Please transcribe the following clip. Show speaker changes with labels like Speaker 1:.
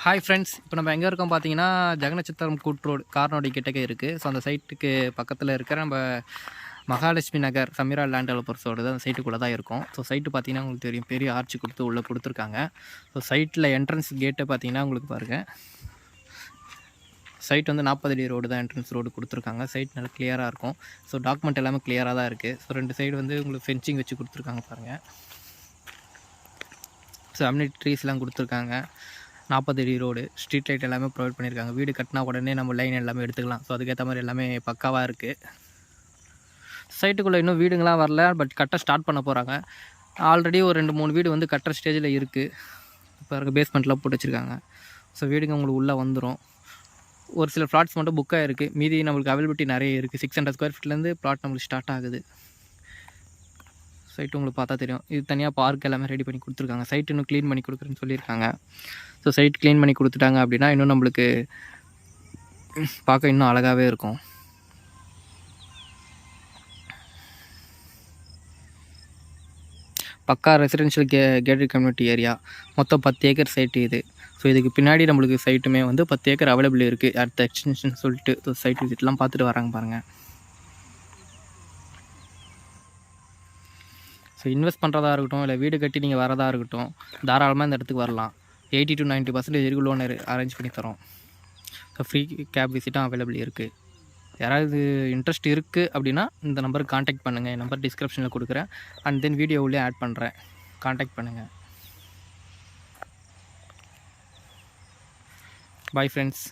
Speaker 1: Hi friends, இப்போ நம்ம எங்கே இருக்கோம் பார்த்தீங்கன்னா, ஜெகனச்சித்திரம் கூட்ரோடு கார்னோடி கிட்டக்கே இருக்குது. ஸோ அந்த சைட்டுக்கு பக்கத்தில் இருக்கிற நம்ம மகாலட்சுமி நகர் சமீரா லேண்ட் டெவலப்பர்ஸோட அந்த சைட்டுக்குள்ளே தான் இருக்கும். ஸோ சைட்டு பார்த்தீங்கன்னா உங்களுக்கு தெரியும், பெரிய ஆர்ச்சி கொடுத்து உள்ளே கொடுத்துருக்காங்க. ஸோ சைட்டில் என்ட்ரன்ஸ் கேட்டை பார்த்தீங்கன்னா உங்களுக்கு பாருங்கள், சைட் வந்து 40 அடி ரோடு தான் என்ட்ரன்ஸ் ரோடு கொடுத்துருக்காங்க. சைட் நல்லா கிளியராக இருக்கும். ஸோ டாக்குமெண்ட் எல்லாமே கிளியராக தான் இருக்குது. ஸோ 2 சைடு வந்து உங்களுக்கு ஃபென்சிங் வச்சு கொடுத்துருக்காங்க பாருங்கள். ஸோ அம்யூனிட்டி ட்ரீஸ்லாம் கொடுத்துருக்காங்க. 40 அடி ரோடு, ஸ்ட்ரீட் லைட் எல்லாமே ப்ரொவைட் பண்ணியிருக்காங்க. வீடு கட்டினா உடனே நம்ம லைன் எல்லாமே எடுத்துக்கலாம். ஸோ அதுக்கேற்ற மாதிரி எல்லாமே பக்காவாக இருக்குது. சைட்டுக்குள்ளே இன்னும் வீடுங்களாம் வரல, பட் கட்ட ஸ்டார்ட் பண்ண போகிறாங்க. ஆல்ரெடி ஒரு 2-3 வீடு வந்து கட்டுற ஸ்டேஜில் இருக்குது. இப்போ இருக்க பேஸ்மெண்ட்லாம் போட்டு வச்சுருக்காங்க. ஸோ வீடுங்க உங்களுக்கு உள்ளே வந்துடும். ஒரு சில ஃப்ளாட்ஸ் மட்டும் புக்காக இருக்குது. மீதி நம்மளுக்கு அவைலபிலிட்டி நிறைய இருக்குது. 600 ஸ்கொயர் ஃபீட்லேருந்து ப்ளாட் நம்மளுக்கு ஸ்டார்ட் ஆகுது. சைட்டு உங்களுக்கு பார்த்தா தெரியும். இது தனியாக பார்க் எல்லாமே ரெடி பண்ணி கொடுத்துருக்காங்க. சைட் இன்னும் க்ளீன் பண்ணி கொடுக்குறேன்னு சொல்லியிருக்காங்க. ஸோ சைட் க்ளீன் பண்ணி கொடுத்துட்டாங்க அப்படின்னா இன்னும் நம்மளுக்கு பார்க்க இன்னும் அழகாகவே இருக்கும். பக்கா ரெசிடென்ஷியல் கேட்டட் கம்யூனிட்டி ஏரியா. மொத்தம் 10 ஏக்கர் சைட்டு இது. ஸோ இதுக்கு பின்னாடி நம்மளுக்கு சைட்டுமே வந்து 10 ஏக்கர் அவைலபிள் இருக்குது. அடுத்த எக்ஸ்டென்ஷன் சொல்லிட்டு சைட் விசிட்லாம் பார்த்துட்டு வராங்க பாருங்கள். ஸோ இன்வெஸ்ட் பண்ணுறதா இருக்கட்டும், இல்லை வீடு கட்டி நீங்கள் வரதா இருக்கட்டும், தாராளமாக இந்த இடத்துக்கு வரலாம். 80 to 90% வரைக்கும் லோன் அரேஞ்ச் பண்ணி தரோம். ஸோ ஃப்ரீ கேப் விசிட்டும் அவைலபிள் இருக்குது. யாராவது இன்ட்ரெஸ்ட் இருக்குது அப்படின்னா இந்த நம்பருக்கு காண்டாக்ட் பண்ணுங்கள். என் நம்பர் டிஸ்கிரிப்ஷனில் கொடுக்குறேன். அண்ட் தென் வீடியோவிலே ஆட் பண்ணுறேன். காண்டாக்ட் பண்ணுங்கள். Bye friends.